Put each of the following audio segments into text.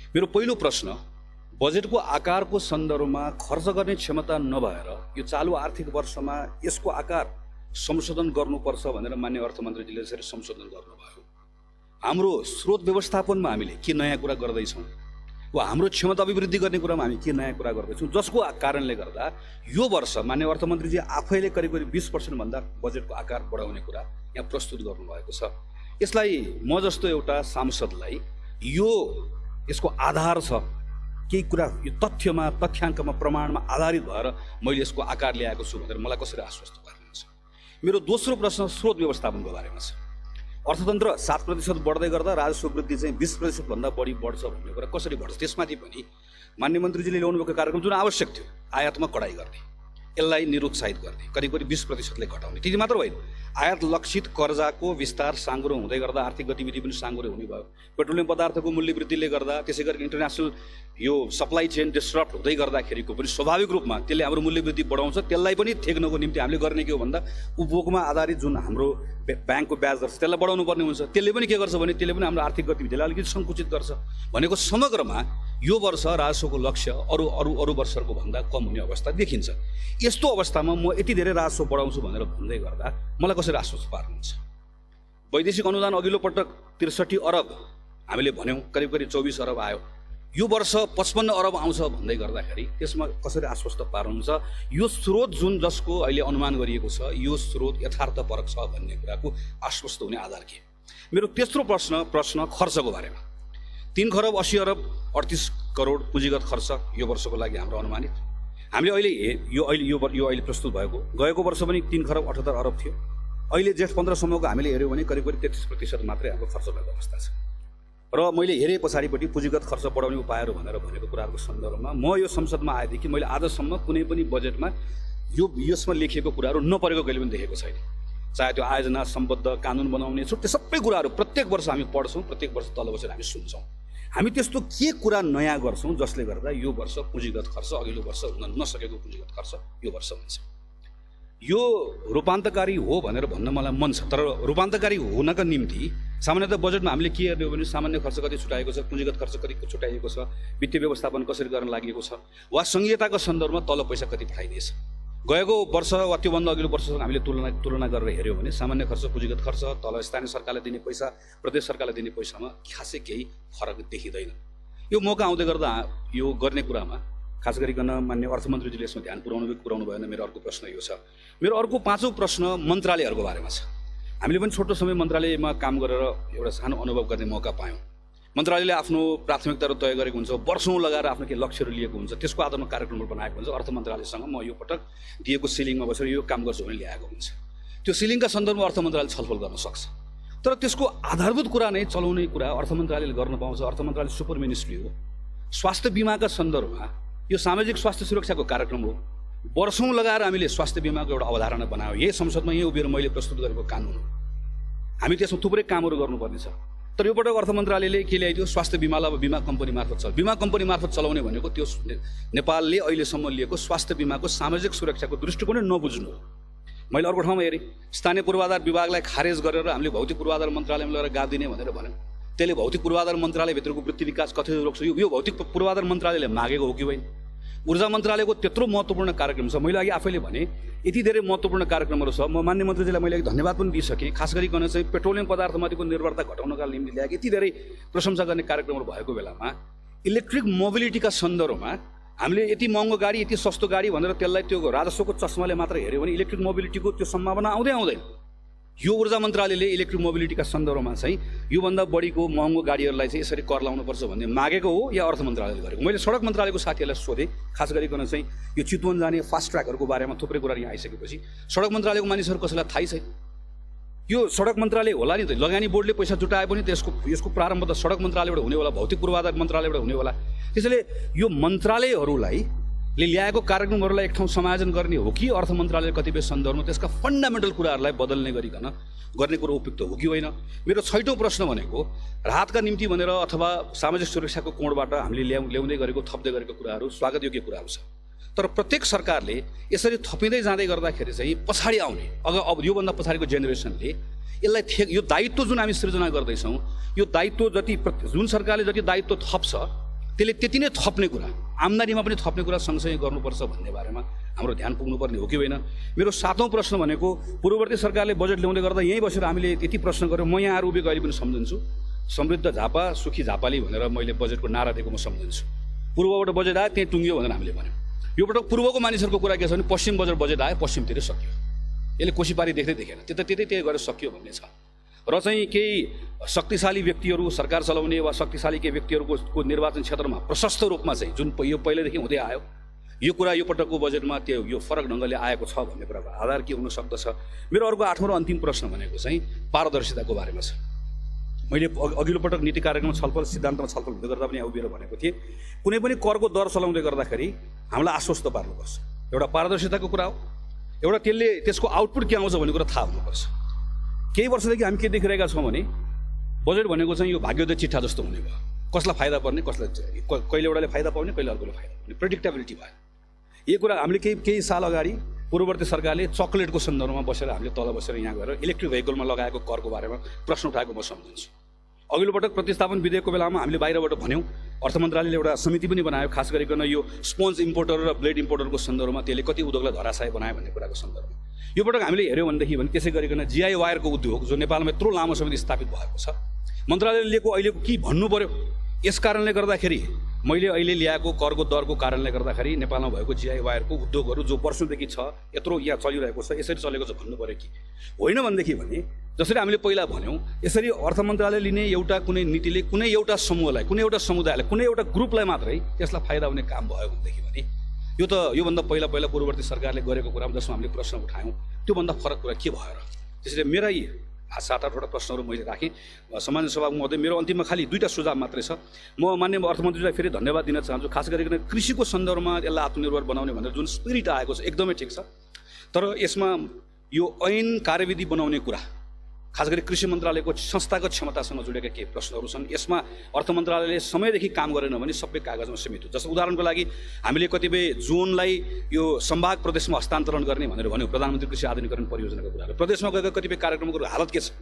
मेरो पहिलो प्रश्न, बजेटको आकारको सन्दर्भमा खर्च गर्ने क्षमता नभएर यो चालु आर्थिक वर्षमा यसको आकार संशोधन गर्नुपर्छ भनेर मान्य अर्थमन्त्रीजीले यसरी संशोधन गर्नुभयो। हाम्रो स्रोत व्यवस्थापनमा हामीले के नयाँ कुरा गर्दैछौँ वा हाम्रो क्षमता अभिवृद्धि गर्ने कुरामा हामी के नयाँ कुरा गर्दैछौँ, जसको कारणले गर्दा यो वर्ष मान्य अर्थमन्त्रीजी आफैले करिब 20% भन्दा बजेटको आकार बढाउने कुरा यहाँ प्रस्तुत गर्नुभएको छ। यसलाई म जस्तो एउटा सांसदलाई यसको आधार छ, केही कुरा यो तथ्यमा, तथ्याङ्कमा, प्रमाणमा आधारित भएर मैले यसको आकार ल्याएको छु भनेर मलाई कसरी आश्वस्त पार्नुहुन्छ? मेरो दोस्रो प्रश्न स्रोत व्यवस्थापनको बारेमा छ। अर्थतन्त्र 7% बढ्दै गर्दा राजस्व वृद्धि चाहिँ 20% भन्दा बढी बढ्छ भन्ने कुरा कसरी बढ्छ? त्यसमाथि पनि मान्य मन्त्रीजीले ल्याउनुभएको कार्यक्रम जुन आवश्यक थियो, आयातमा कडाई गर्ने, यसलाई निरुत्साहित गर्ने, करिब 20%ले घटाउने, त्यति मात्र होइन, आयात लक्षित कर्जाको विस्तार साँगुरो हुँदै गर्दा आर्थिक गतिविधि पनि साँगुरो हुने भयो। पेट्रोलियम पदार्थको मूल्य वृद्धिले गर्दा, त्यसै गरी इन्टरनेसनल यो सप्लाई चेन डिस्टर्ब हुँदै गर्दाखेरिको पनि स्वाभाविक रूपमा त्यसले हाम्रो मूल्य वृद्धि बढाउँछ। त्यसलाई पनि थेक्नको निम्ति हामीले गर्ने के हो भन्दा उपभोगमा आधारित जुन हाम्रो ब्याङ्कको ब्याज दर छ त्यसलाई बढाउनु पर्ने हुन्छ। त्यसले पनि के गर्छ भने त्यसले पनि हाम्रो आर्थिक गतिविधिलाई अलिकति सङ्कुचित गर्छ भनेको समग्रमा यो वर्ष राजस्वको लक्ष्य अरू वर्षहरूको भन्दा कम हुने अवस्था देखिन्छ। यस्तो अवस्थामा म यति धेरै राजस्व बढाउँछु भनेर भन्दै गर्दा मलाई कसरी आश्वस्त पार्नुहुन्छ? वैदेशिक अनुदान अघिल्लो पटक 63 अरब हामीले भन्यौँ, करिब 24 अरब आयो। यो वर्ष 55 अरब आउँछ भन्दै गर्दाखेरि त्यसमा कसरी आश्वस्त पार्नुहुन्छ? यो स्रोत जुन जसको अहिले अनुमान गरिएको छ, यो स्रोत यथार्थपरक छ भन्ने कुराको आश्वस्त हुने आधार के? मेरो तेस्रो प्रश्न खर्चको बारेमा। 3 खरब 80 अरब 38 करोड पुँजीगत खर्च यो वर्षको लागि हाम्रो अनुमानित। हामीले अहिले प्रस्तुत भएको गएको वर्ष पनि 3 खरब 78 अरब थियो। अहिले जेठ 15 सम्मको हामीले हेऱ्यौँ भने करिब 33% मात्रै हाम्रो खर्च भएको अवस्था छ। र मैले हेरेँ पछाडिपट्टि पुँजीगत खर्च बढाउने उपायहरू भनेर भनेको कुराहरूको सन्दर्भमा म यो संसदमा आएदेखि मैले आजसम्म कुनै पनि बजेटमा यसमा लेखिएको कुराहरू नपरेको कहिले पनि देखेको छैन। चाहे त्यो आयोजना, सम्बद्ध, कानुन बनाउने, त्यो सबै कुराहरू प्रत्येक वर्ष हामी पढ्छौँ, प्रत्येक वर्ष तल बसेर हामी सुन्छौँ। हामी त्यस्तो के कुरा नयाँ गर्छौँ जसले गर्दा यो वर्ष पुँजीगत खर्च अघिल्लो वर्ष हुन नसकेको पुँजीगत खर्च यो वर्ष हुन्छ? यो रूपान्तकारी हो भनेर भन्न मलाई मन छ, तर रूपान्तकारी हुनका निम्ति सामान्यतः बजेटमा हामीले के हेर्ने हो भने सामान्य खर्च कति छुटाएको छ, पुँजीगत खर्च कति छुटाइएको छ, वित्तीय व्यवस्थापन कसरी गर्न लागि छ, वा सङ्घीयताको सन्दर्भमा तल पैसा कति पठाइदिएछ। गएको वर्ष वा त्योभन्दा अघिल्लो वर्षसँग हामीले तुलना गरेर हेऱ्यौँ भने सामान्य खर्च, पुँजीगत खर्च, तल स्थानीय सरकारले दिने पैसा, प्रदेश सरकारले दिने पैसामा खासै केही फरक देखिँदैन। यो मौका आउँदै गर्दा यो गर्ने कुरामा खास गरिकन मान्य अर्थमन्त्रीजीले यसमा ध्यान पुर्याउनु भएन। मेरो अर्को प्रश्न यो छ। मेरो अर्को पाँचौँ प्रश्न मन्त्रालयहरूको बारेमा छ। हामीले पनि छोटो समय मन्त्रालयमा काम गरेर एउटा सानो अनुभव गर्ने मौका पायौँ। मन्त्रालयले आफ्नो प्राथमिकताहरू तय गरेको हुन्छ, वर्षौँ लगाएर आफ्नो केही लक्ष्यहरू लिएको हुन्छ, त्यसको आधारमा कार्यक्रमहरू बनाएको हुन्छ। अर्थ मन्त्रालयसँग म यो पटक दिएको सिलिङमा बसेर यो काम गर्छु भने ल्याएको हुन्छ। त्यो सिलिङका सन्दर्भमा अर्थ मन्त्रालयले छलफल गर्न सक्छ, तर त्यसको आधारभूत कुरा नै चलाउने कुरा अर्थ मन्त्रालयले गर्न पाउँछ। अर्थ मन्त्रालय सुपर मिनिस्ट्री हो। स्वास्थ्य बिमाका सन्दर्भमा यो सामाजिक स्वास्थ्य सुरक्षाको कार्यक्रम हो। वर्षौँ लगाएर हामीले स्वास्थ्य बिमाको एउटा अवधारणा बनायौँ। यही संसदमा यही उभिएर मैले प्रस्तुत गरेको कानुन हो। हामी त्यसमा थुप्रै कामहरू गर्नुपर्ने छ, तर यो पटक अर्थ मन्त्रालयले के ल्याइदियो? स्वास्थ्य बिमालाई अब बिमा कम्पनी मार्फत बिमा कम्पनी मार्फत चलाउने भनेको त्यो नेपालले अहिलेसम्म लिएको स्वास्थ्य बिमाको सामाजिक सुरक्षाको दृष्टिकोण नबुझ्नु हो। मैले अर्को ठाउँमा हेरेँ, स्थानीय पूर्वाधार विभागलाई खारेज गरेर हामीले भौतिक पूर्वाधार मन्त्रालयमा लगेर गादिने भनेर भन्यौँ। त्यसले भौतिक पूर्वाधार मन्त्रालयभित्रको वृत्ति विकास कसरी रोक्छ? यो भौतिक पूर्वाधार मन्त्रालयले मागेको हो कि होइन? ऊर्जा मन्त्रालयको त्यत्रो महत्त्वपूर्ण कार्यक्रम छ। मैले अघि आफैले भने यति धेरै महत्त्वपूर्ण कार्यक्रमहरू छ। म मान्य मन्त्रीजीलाई मैले धन्यवाद पनि दिइसकेँ। खास गरिकन चाहिँ पेट्रोलियम पदार्थमाथिको निर्भरता घटाउनका निम्ति ल्याएको यति धेरै प्रशंसा गर्ने कार्यक्रमहरू भएको बेलामा इलेक्ट्रिक मोबिलिटीका सन्दर्भमा हामीले यति महँगो गाडी, यति सस्तो गाडी भनेर त्यसलाई त्यो राजस्वको चस्माले मात्र हेऱ्यो भने इलेक्ट्रिक मोबिलिटीको त्यो सम्भावना आउँदैन। यो ऊर्जा मन्त्रालयले इलेक्ट्रिक मोबिलिटीका सन्दर्भमा चाहिँ योभन्दा बढीको महँगो गाडीहरूलाई चाहिँ यसरी कर लाउनुपर्छ भन्ने मागेको हो या अर्थ मन्त्रालयले गरेको? मैले सडक मन्त्रालयको साथीहरूलाई सोधेँ, खास गरिकन चाहिँ यो चितवन जाने फास्ट ट्र्याकहरूको बारेमा थुप्रै कुरा यहाँ आइसकेपछि सडक मन्त्रालयको मानिसहरू कसैलाई थाहै छैन। यो सडक मन्त्रालय होला नि त, लगानी बोर्डले पैसा जुटाए पनि त यसको प्रारम्भ त सडक मन्त्रालयबाट हुने होला, भौतिक पूर्वाधार मन्त्रालयबाट हुने होला। त्यसैले यो मन्त्रालयहरूलाई ल्याएको कार्यक्रमहरूलाई एक ठाउँ समायोजन गर्ने हो कि अर्थ मन्त्रालय कतिपय सन्दर्भमा त्यसका फन्डामेन्टल कुराहरूलाई बदल्ने गरिकन गर्ने कुरो उपयुक्त हो कि होइन? मेरो छैटौँ प्रश्न भनेको राहतका निम्ति भनेर अथवा सामाजिक सुरक्षाको कोणबाट हामीले ल्याउँदै गरेको, थप्दै गरेको कुराहरू स्वागतयोग्य कुराहरू छ, तर प्रत्येक सरकारले यसरी थपिँदै जाँदै गर्दाखेरि चाहिँ पछाडि आउने अब योभन्दा पछाडिको जेनेरेसनले यसलाई यो दायित्व जुन हामी सृजना गर्दैछौँ, यो दायित्व जुन सरकारले जति दायित्व थप्छ त्यसले त्यति नै थप्ने कुरा, आम्दानीमा पनि थप्ने कुरा सँगसँगै गर्नुपर्छ भन्ने बारेमा हाम्रो ध्यान पुग्नुपर्ने हो कि होइन। मेरो 7औं प्रश्न भनेको पूर्ववर्ती सरकारले बजेट ल्याउँदै गर्दा यहीँ बसेर हामीले त्यति प्रश्न गऱ्यौँ। म यहाँ आएर उभिएको अहिले पनि सम्झन्छु, समृद्ध झापा सुखी झापाली भनेर मैले बजेटको नारा दिएको म सम्झन्छु। पूर्वबाट बजेट आयो त्यहीँ टुङ्गियो भनेर हामीले भन्यौँ। यो पटक पूर्वको मानिसहरूको कुरा के छ भने पश्चिमबाट बजेट आयो, पश्चिमतिर सक्यो, यसले कोसीपारी देख्दै देखेन, त्यतै गरेर सक्यो भन्ने छ। र चाहिँ केही शक्तिशाली व्यक्तिहरू सरकार चलाउने वा शक्तिशाली केही व्यक्तिहरूको निर्वाचन क्षेत्रमा प्रशस्त रूपमा चाहिँ जुन यो पहिलेदेखि हुँदै आयो, यो कुरा यो पटकको बजेटमा त्यो यो फरक ढङ्गले आएको छ भन्ने कुराको आधार के हुन सक्दछ। मेरो अर्को 8औं र अन्तिम प्रश्न भनेको चाहिँ पारदर्शिताको बारेमा छ। मैले अघिल्लो पटक नीति कार्यक्रममा छलफल सिद्धान्तमा छलफल हुँदै गर्दा पनि उभिएर भनेको थिएँ, कुनै पनि करको दर चलाउँदै गर्दाखेरि हामीलाई आश्वस्त पार्नुपर्छ। एउटा पारदर्शिताको कुरा हो, एउटा त्यसको आउटपुट के आउँछ भन्ने कुरा थाहा हुनुपर्छ। केही वर्षदेखि हामी के देखिरहेका छौँ भने बजेट भनेको चाहिँ यो भाग्योदय चिट्ठा जस्तो हुने भयो। कसलाई फाइदा पर्ने, कसलाई कहिले एउटाले फाइदा पाउने, कहिले अर्कोले फाइदा पाउने, प्रेडिक्टेबिलिटी भयो। यो कुरा हामीले केही साल अगाडि पूर्ववर्ती सरकारले चकलेटको सन्दर्भमा बसेर हामीले तल बसेर यहाँ गएर इलेक्ट्रिक भेहिकलमा लगाएको करको बारेमा प्रश्न उठाएको म सम्झन्छु। अघिल्लो पटक प्रतिस्थापन विधेयकको बेलामा हामीले बाहिरबाट भन्यौँ, अर्थ मन्त्रालयले एउटा समिति पनि बनायो खास गरिकन यो स्पोन्ज इम्पोर्टर र ब्लेड इम्पोर्टरको सन्दर्भमा त्यसले कति उद्योगलाई धराशायी बनायो भन्ने कुराको सन्दर्भमा यो पटक हामीले हेऱ्यौँ भनेदेखि त्यसै गरिकन जीआई वायरको उद्योग जो नेपालमा यत्रो लामो समय स्थापित भएको छ, मन्त्रालयले लिएको अहिलेको के भन्नु पर्यो, यस कारणले गर्दाखेरि मैले अहिले ल्याएको करको दरको कारणले गर्दाखेरि नेपालमा भएको जीआई वायरको उद्योगहरू जो वर्षौँदेखि छ यत्रो यहाँ चलिरहेको छ यसरी चलेको छ भन्नु पर्यो कि होइन भनेदेखि भने जसरी हामीले पहिला भन्यौँ यसरी अर्थ मन्त्रालय लिने एउटा कुनै नीतिले कुनै एउटा समूहलाई, कुनै एउटा समुदायलाई, कुनै एउटा ग्रुपलाई मात्रै त्यसलाई फाइदा हुने काम भयो भनेदेखि भने यो त योभन्दा पहिला पूर्ववर्ती सरकारले गरेको कुरामा जसमा हामीले प्रश्न उठायौँ त्योभन्दा फरक कुरा के भयो र। त्यसैले मेरा यी 7-8वटा प्रश्नहरू मैले राखेँ। सामान्य सभा महोदय, मेरो अन्तिममा खालि 2टा सुझाव मात्रै छ। म मान्य अर्थमन्त्रीलाई फेरि धन्यवाद दिन चाहन्छु, खास गरिकन कृषिको सन्दर्भमा यसलाई आत्मनिर्भर बनाउने भनेर जुन स्पिरिट आएको छ एकदमै ठिक छ। तर यसमा यो ऐन कार्यविधि बनाउने कुरा, खास गरी कृषि मन्त्रालयको संस्थागत क्षमतासँग जोडेका केही प्रश्नहरू छन्। यसमा अर्थ मन्त्रालयले समयदेखि काम गरेन भने सबै कागजमा सीमित हो। जस्तो उदाहरणको लागि हामीले कतिपय जोनलाई यो सम्भाग प्रदेशमा हस्तान्तरण गर्ने भनेर भन्यौँ, प्रधानमन्त्री कृषि आधुनिकीकरण परियोजनाको कुराहरू। प्रदेशमा गएका कतिपय कार्यक्रमको हालत के छ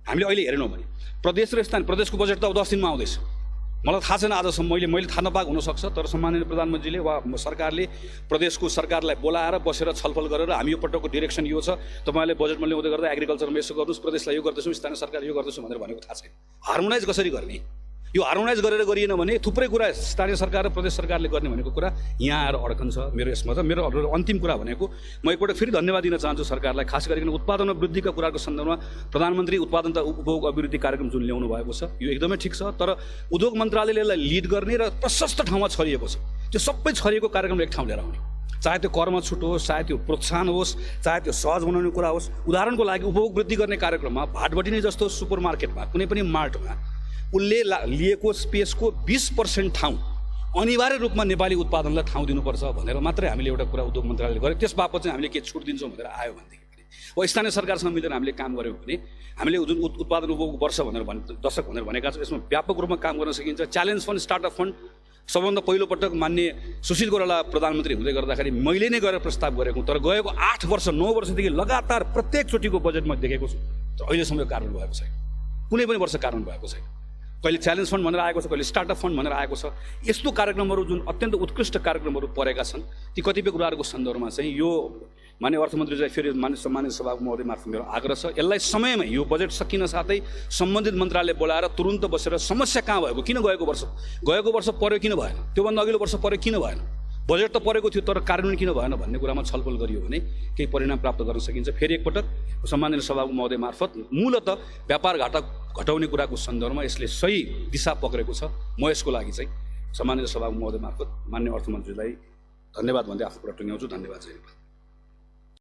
हामीले अहिले हेरेनौँ भने प्रदेश र स्थानीय प्रदेशको बजेट त अब 10 दिनमा आउँदैछ। मलाई थाहा छैन आजसम्म, मैले थाहा नपाएको हुनसक्छ, तर सम्माननीय प्रधानमन्त्रीले वा सरकारले प्रदेशको सरकारलाई बोलाएर बसेर छलफल गरेर हामी यो पटकको डिरेक्सन यो छ, तपाईँले बजेटमा ल्याउँदै गर्दा एग्रिकल्चरमा यसो गर्नुहोस्, प्रदेशलाई यो गर्दैछौँ, स्थानीय सरकार यो गर्दैछौँ भनेर भनेको थाहा छैन। हार्मोनाइज कसरी गर्ने, यो हार्मोनाइज गरेर गरिएन भने थुप्रै कुरा स्थानीय सरकार र प्रदेश सरकारले गर्ने भनेको कुरा यहाँ आएर अड्कन्छ मेरो यसमा छ। मेरो अन्तिम कुरा भनेको म एकपल्ट फेरि धन्यवाद दिन चाहन्छु सरकारलाई, खास गरिकन उत्पादन र वृद्धिका कुराको सन्दर्भमा प्रधानमन्त्री उत्पादन तथा उपभोग अभिवृद्धि कार्यक्रम जुन ल्याउनु भएको छ यो एकदमै ठिक छ। तर उद्योग मन्त्रालयले यसलाई लिड गर्ने र प्रशस्त ठाउँमा छरिएको छ, त्यो सबै छरिएको कार्यक्रम एक ठाउँ लिएर आउने, चाहे त्यो करमा छुट होस्, चाहे त्यो प्रोत्साहन होस्, चाहे त्यो सहज बनाउने कुरा होस्। उदाहरणको लागि उपभोग वृद्धि गर्ने कार्यक्रममा भाटबटी नै जस्तो सुपर मार्केटमा कुनै पनि मार्टमा उसले लिएको स्पेसको 20% ठाउँ अनिवार्य रूपमा नेपाली उत्पादनलाई ठाउँ दिनुपर्छ भनेर मात्रै हामीले एउटा कुरा उद्योग मन्त्रालयले गर्यो। त्यस बापत चाहिँ हामीले के छुट दिन्छौँ भनेर आयो भनेदेखि वा स्थानीय सरकारसँग मिलेर हामीले काम गऱ्यौँ भने हामीले जुन उत्पादन उपभोग वर्ष भनेर दशक भनेर भनेका छौँ यसमा व्यापक रूपमा काम गर्न सकिन्छ। च्यालेन्ज फन्ड, स्टार्टअप फन्ड सबभन्दा पहिलो पटक मान्य सुशील कोइराला प्रधानमन्त्री हुँदै गर्दाखेरि मैले नै गरेर प्रस्ताव गरेको, तर गएको 8 वर्ष 9 वर्षदेखि लगातार प्रत्येकचोटिको बजेटमा देखेको छु तर अहिलेसम्म यो कार्यान्वयन भएको छैन, कुनै पनि वर्ष कार्यान्वयन भएको छैन। कहिले च्यालेन्ज फन्ड भनेर आएको छ, कहिले स्टार्टअप फन्ड भनेर आएको छ। यस्तो कार्यक्रमहरू जुन अत्यन्त उत्कृष्ट कार्यक्रमहरू परेका छन् ती कतिपय कुराहरूको सन्दर्भमा चाहिँ यो मान्य अर्थमन्त्रीलाई फेरि सम्मानित सभाको महोदय मार्फत मेरो आग्रह छ, यसलाई समयमै यो बजेट सकिन साथै सम्बन्धित मन्त्रालयले बोलाएर तुरुन्त बसेर समस्या कहाँ भएको, किन गएको वर्ष पर्यो किन भएन, त्योभन्दा अघिल्लो वर्ष पर्यो किन भएन, बजेट त परेको थियो तर कार्यान्वयन किन भएन भन्ने कुरामा छलफल गरियो भने केही परिणाम प्राप्त गर्न सकिन्छ। फेरि एकपटक सम्माननीय सभाको महोदय मार्फत मूलतः व्यापार घाटा घटाउने कुराको सन्दर्भमा यसले सही दिशा पक्रेको छ। म यसको लागि चाहिँ सम्माननीय सभाको महोदय मार्फत मान्य अर्थमन्त्रीलाई धन्यवाद भन्दै आफ्नो कुरा टुङ्ग्याउँछु। धन्यवाद।